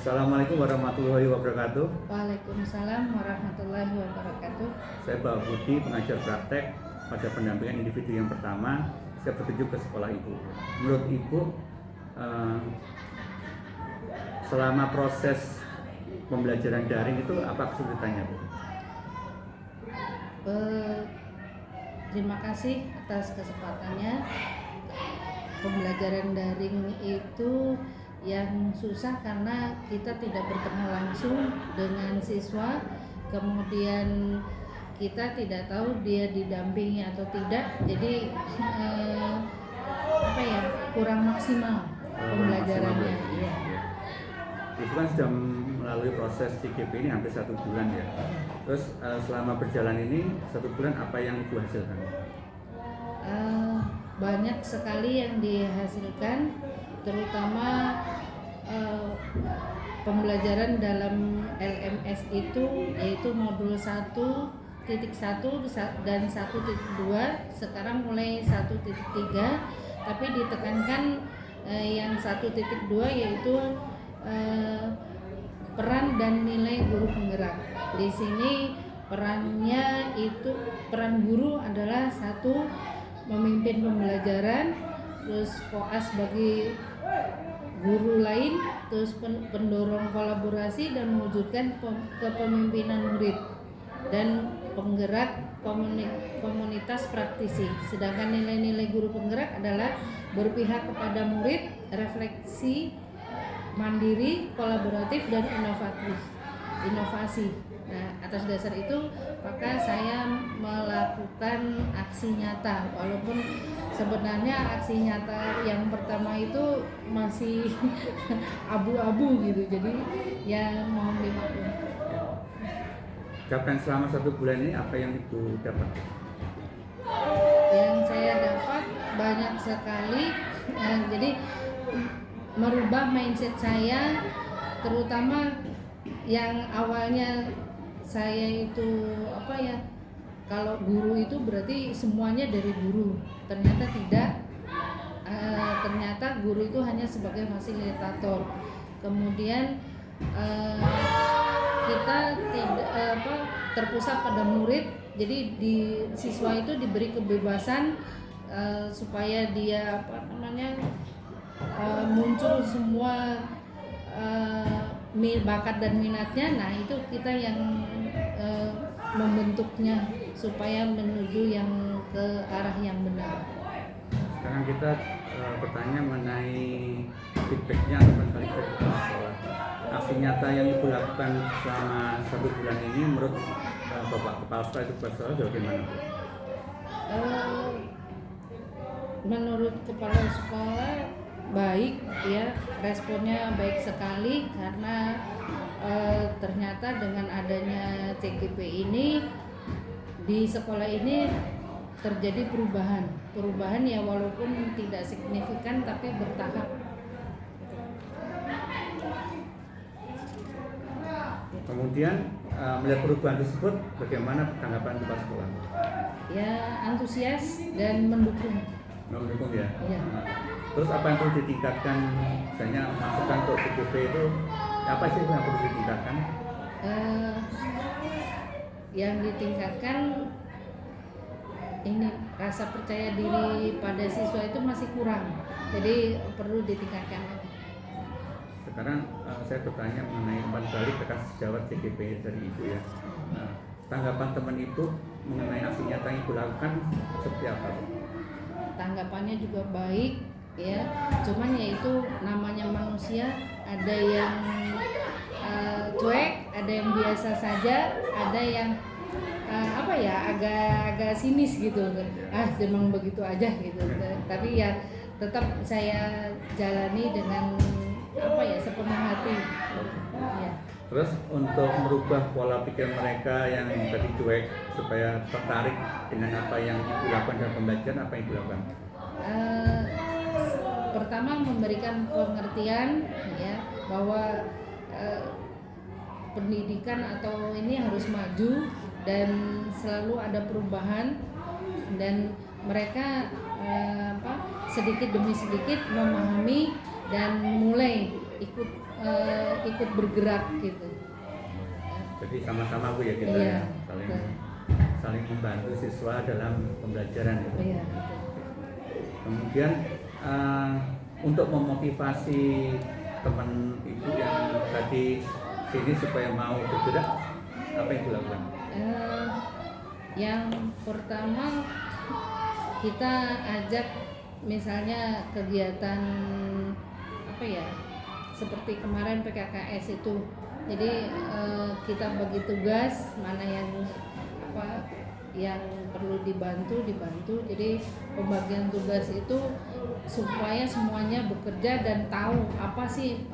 Assalamualaikum warahmatullahi wabarakatuh. Waalaikumsalam warahmatullahi wabarakatuh. Saya Pak Budi, pengajar praktek pada pendampingan individu yang pertama. Saya bertuju ke sekolah Ibu. Menurut Ibu, selama proses pembelajaran daring itu apa kesulitannya, Bu? Terima kasih atas kesempatannya. Pembelajaran daring itu yang susah karena kita tidak bertemu langsung dengan siswa, kemudian kita tidak tahu dia didampingi atau tidak, jadi kurang maksimal pembelajarannya. Iya. Itu kan sudah melalui proses CGP ini hampir 1 bulan ya. Terus selama berjalan ini 1 bulan apa yang Ibu hasilkan? Banyak sekali yang dihasilkan, terutama pembelajaran dalam LMS itu, yaitu modul 1.1 dan 1.2, sekarang mulai 1.3, tapi ditekankan yang 1.2 yaitu peran dan nilai guru penggerak. Di sini perannya itu, peran guru adalah 1, memimpin pembelajaran, terus koas bagi guru lain, terus pendorong kolaborasi dan mewujudkan kepemimpinan murid, dan penggerak komunitas praktisi. Sedangkan nilai-nilai guru penggerak adalah berpihak kepada murid, refleksi, mandiri, kolaboratif, dan inovasi. Nah, atas dasar itu maka saya melakukan aksi nyata, walaupun sebenarnya aksi nyata yang pertama itu masih abu-abu gitu, jadi ya mohon dimaklum. Capaian selama 1 bulan ini apa yang Ibu dapat? Yang saya dapat banyak sekali, jadi merubah mindset saya, terutama yang awalnya saya itu kalau guru itu berarti semuanya dari guru, ternyata tidak. Ternyata guru itu hanya sebagai fasilitator. Kemudian kita tidak terpusat pada murid, jadi di siswa itu diberi kebebasan supaya dia muncul semua bakat dan minatnya. Nah, itu kita yang membentuknya supaya menuju yang ke arah yang benar. Sekarang kita bertanya mengenai feedbacknya atau kembali ke sekolah. Aksi nyata yang Ibu lakukan selama 1 bulan ini menurut Bapak Kepala Sekolah itu bagaimana, Bu? Menurut Kepala Sekolah baik ya, responnya baik sekali, karena ternyata dengan adanya CGP ini di sekolah ini terjadi perubahan ya, walaupun tidak signifikan tapi bertahap. Kemudian melihat perubahan tersebut, bagaimana tanggapan Kepala Sekolah? Ya, antusias dan mendukung. Mendukung ya. Ya. Terus apa yang perlu ditingkatkan, misalnya masukan untuk CGP itu apa sih yang perlu ditingkatkan? Yang ditingkatkan ini rasa percaya diri pada siswa itu masih kurang, jadi perlu ditingkatkan lagi. Sekarang saya bertanya mengenai umpan balik atas jawab CGP dari Ibu ya. Tanggapan teman Ibu mengenai aksi nyata yang Ibu lakukan seperti apa? Tanggapannya juga baik ya, cuman yaitu namanya manusia, ada yang cuek, ada yang biasa saja, ada yang agak sinis gitu, memang begitu aja gitu. Tapi ya tetap saya jalani dengan sepenuh hati ya. Terus untuk merubah pola pikir mereka yang tadi cuek supaya tertarik dengan apa yang Ibu lakukan dalam pembelajaran, apa yang Ibu lakukan? Pertama, memberikan pengertian ya bahwa pendidikan atau ini harus maju dan selalu ada perubahan, dan mereka sedikit demi sedikit memahami dan mulai ikut ikut bergerak gitu. Jadi sama-sama Bu ya kita Iya, ya saling betul. saling membantu siswa dalam pembelajaran ya. Iya, betul. Kemudian untuk memotivasi teman ibu yang tadi sini supaya mau bergerak, apa yang dilakukan? Yang pertama kita ajak misalnya kegiatan apa ya, seperti kemarin PKKS itu. Jadi kita bagi tugas mana yang apa yang perlu dibantu. Jadi pembagian tugas itu supaya semuanya bekerja dan tahu apa sih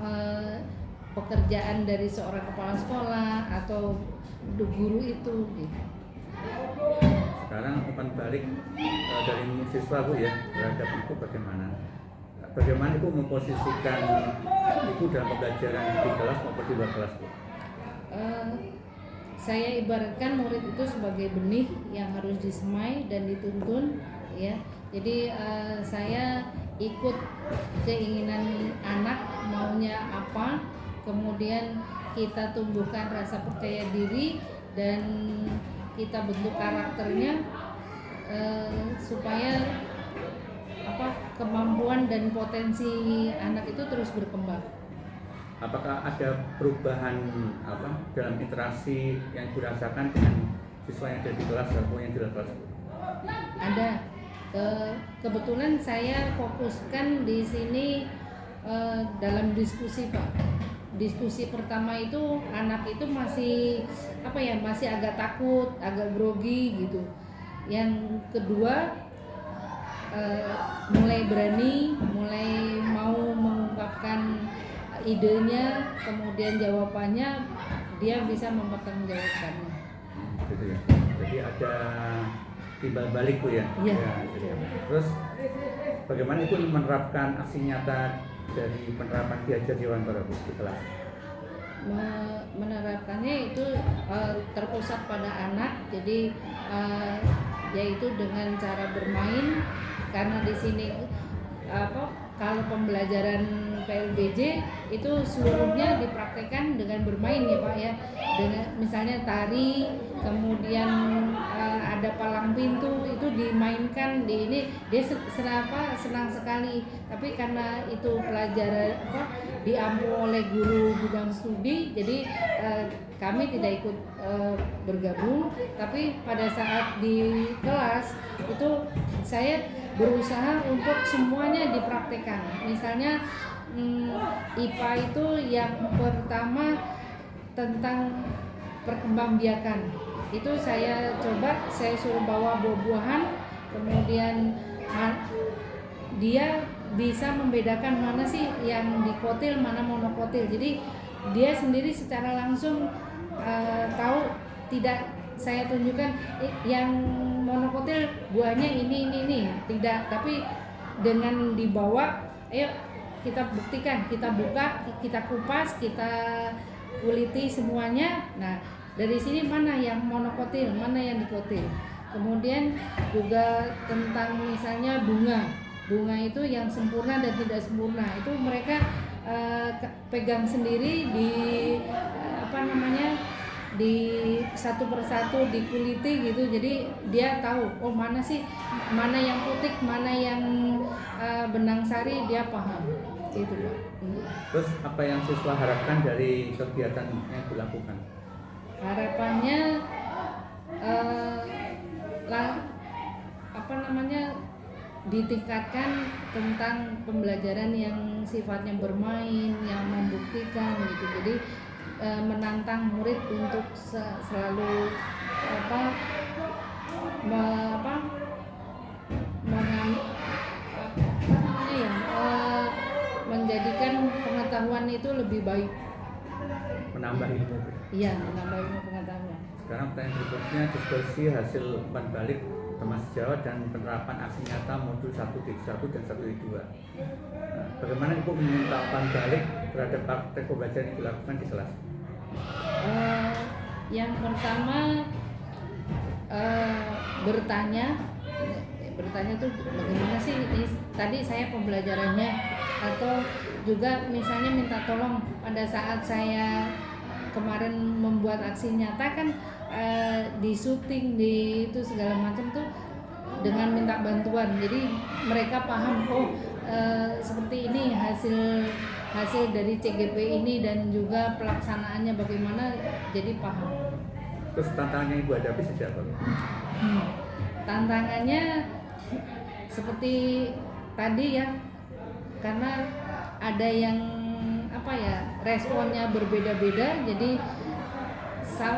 pekerjaan dari seorang kepala sekolah atau guru itu gitu. Sekarang umpan balik dari siswa Bu ya terhadap ibu bagaimana? Bagaimana ibu memposisikan ibu dalam pembelajaran di kelas maupun di luar kelas Bu? Saya ibaratkan murid itu sebagai benih yang harus disemai dan dituntun ya. Jadi saya ikut keinginan anak maunya apa, kemudian kita tumbuhkan rasa percaya diri dan kita bentuk karakternya supaya apa kemampuan dan potensi anak itu terus berkembang. Apakah ada perubahan apa dalam interaksi yang dirasakan dengan siswa yang ada di kelas atau yang di luar kelas? Ada. Kebetulan saya fokuskan di sini dalam diskusi Pak. Diskusi pertama itu anak itu masih apa ya, masih agak takut, agak grogi gitu. Yang kedua mulai berani, mulai mau mengungkapkan idenya, kemudian jawabannya dia bisa mempertanggungjawabkannya. Gitu ya. Jadi ada timbal balik Bu ya. Iya. Ya. Terus bagaimana Ibu menerapkan aksi nyata dari penerapan Ki Hajar Dewantara Bu di kelas? Menerapkannya itu terpusat pada anak, jadi yaitu dengan cara bermain, karena di sini kalau pembelajaran PLBJ itu seluruhnya dipraktekkan dengan bermain ya Pak ya, dengan misalnya tari, kemudian ada palang pintu itu dimainkan di ini, dia senang sekali. Tapi karena itu pelajaran diampu oleh guru bidang studi, jadi kami tidak ikut bergabung. Tapi pada saat di kelas itu saya berusaha untuk semuanya dipraktekkan. Misalnya IPA itu yang pertama tentang perkembangbiakan, itu saya coba, saya suruh bawa buah-buahan, kemudian dia bisa membedakan mana sih yang dikotil, mana monokotil. Jadi dia sendiri secara langsung tahu, tidak saya tunjukkan yang monokotil buahnya ini, tidak, tapi dengan dibawa, ayo kita buktikan, kita buka, kita kupas, kita kuliti semuanya. Nah, dari sini mana yang monokotil, mana yang dikotil. Kemudian juga tentang misalnya bunga itu yang sempurna dan tidak sempurna, itu mereka pegang sendiri di di satu persatu dikuliti gitu. Jadi dia tahu, oh mana sih, mana yang putik, mana yang benang sari, dia paham gitu Pak. Terus apa yang siswa harapkan dari kegiatan yang dilakukan? Harapannya ditingkatkan tentang pembelajaran yang sifatnya bermain, yang membuktikan gitu. Jadi menantang murid untuk selalu menjadikan pengetahuan itu lebih baik. Menambah ilmu. Iya, menambah ilmu pengetahuan. Sekarang pertanyaan berikutnya, diskusi hasil umpan balik Thomas Jawa dan penerapan aksi nyata modul 1.1 dan 1.2. Nah, bagaimana Ibu meminta umpan balik terhadap praktek pembelajaran yang dilakukan di kelas? Yang pertama bertanya tuh bagaimana sih ini, tadi saya pembelajarannya, atau juga misalnya minta tolong pada saat saya kemarin membuat aksi nyata kan, di syuting di itu segala macam tuh dengan minta bantuan, jadi mereka paham seperti ini hasil dari CGP ini dan juga pelaksanaannya bagaimana, jadi paham. Terus tantangannya Ibu hadapi sejak kapan? Tantangannya seperti tadi ya, karena ada yang responnya berbeda-beda, jadi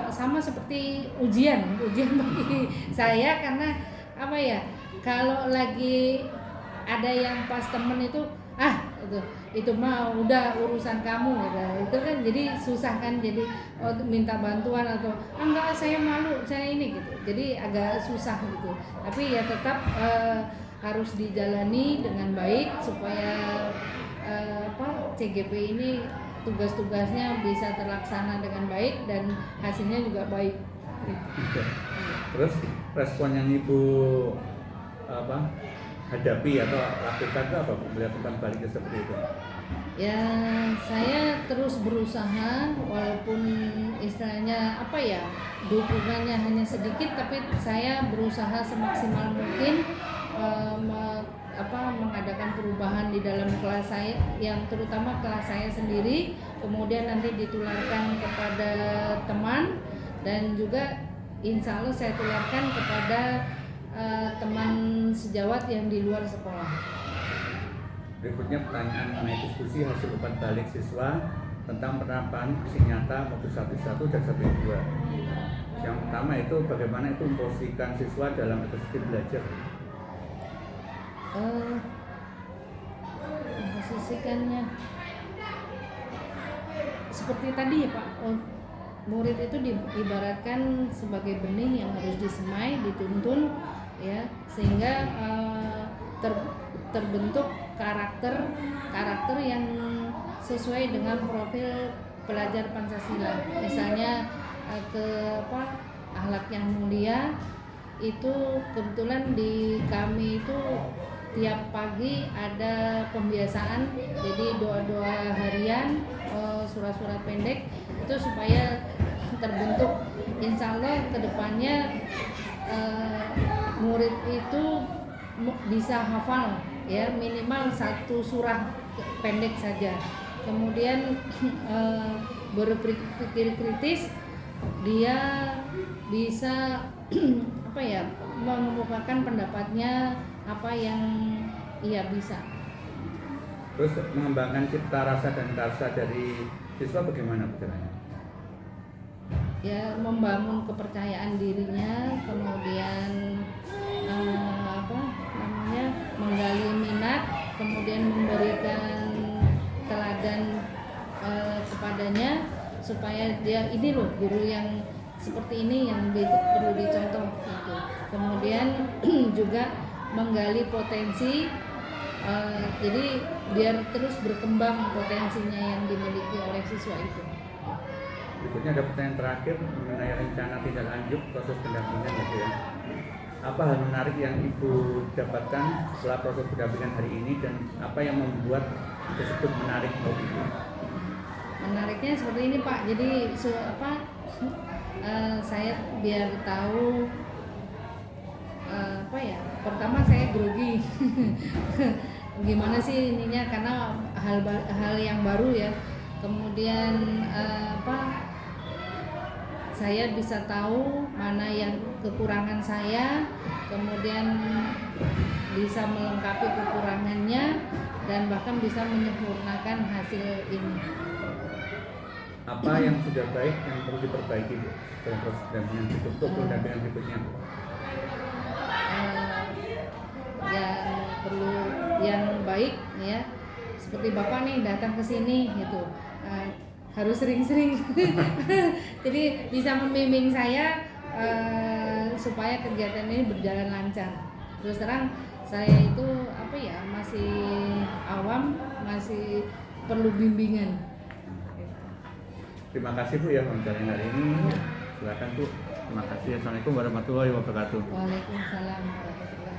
sama seperti ujian bagi saya, karena kalau lagi ada yang pas temen itu itu mah udah urusan kamu gitu. Itu kan jadi susah kan, jadi minta bantuan atau enggak saya malu saya ini gitu, jadi agak susah gitu. Tapi ya tetap harus dijalani dengan baik supaya CGP ini tugas-tugasnya bisa terlaksana dengan baik dan hasilnya juga baik. Terus respon yang Ibu hadapi atau lakukan itu apa, melihat umpan baliknya seperti itu? Ya, saya terus berusaha walaupun istilahnya dukungannya hanya sedikit, tapi saya berusaha semaksimal mungkin mengadakan perubahan di dalam kelas saya, yang terutama kelas saya sendiri, kemudian nanti ditularkan kepada teman dan juga insya Allah saya tularkan kepada teman sejawat yang di luar sekolah. Berikutnya pertanyaan mengenai diskusi hasil umpan balik siswa tentang penerapan aksi nyata modus 1.1 dan 1.2. Yang pertama itu bagaimana itu memposisikan siswa dalam ekosistem belajar. Memposisikannya seperti tadi ya Pak. Murid itu diibaratkan sebagai benih yang harus disemai, dituntun ya, sehingga terbentuk karakter yang sesuai dengan profil pelajar Pancasila. Misalnya akhlak yang mulia itu kebetulan di kami itu tiap pagi ada pembiasaan, jadi doa-doa harian, surat-surat pendek itu supaya terbentuk, insya Allah kedepannya murid itu bisa hafal ya, minimal 1 surah pendek saja. Kemudian berpikir kritis, dia bisa mengemukakan pendapatnya apa yang ia bisa. Terus mengembangkan cipta rasa dan karsa dari siswa bagaimana caranya? Ya, membangun kepercayaan dirinya, kemudian menggali minat, kemudian memberikan teladan kepadanya supaya dia ini loh guru yang seperti ini yang perlu dicontoh gitu. Kemudian juga menggali potensi, jadi biar terus berkembang potensinya yang dimiliki oleh siswa itu. Berikutnya ada pertanyaan terakhir mengenai rencana tindak lanjut proses pendampingan gitu ya. Apa hal menarik yang Ibu dapatkan setelah proses pendampingan hari ini dan apa yang membuat tersebut menarik buat Ibu? Menariknya seperti ini Pak, jadi saya biar tahu pertama saya grogi gimana sih ininya, karena hal yang baru ya. Kemudian saya bisa tahu mana yang kekurangan saya, kemudian bisa melengkapi kekurangannya dan bahkan bisa menyempurnakan hasil ini. Apa yang sudah baik yang perlu diperbaiki dalam proses pendampingan untuk pendampingan berikutnya? Yang baik ya, seperti Bapak nih datang ke sini gitu, harus sering-sering jadi bisa membimbing saya supaya kegiatan ini berjalan lancar. Terus terang saya itu masih awam, masih perlu bimbingan. Terima kasih Bu ya wawancara hari ini. Silakan Bu. Terima kasih. Assalamualaikum warahmatullahi wabarakatuh. Waalaikumsalam warahmatullahi wabarakatuh.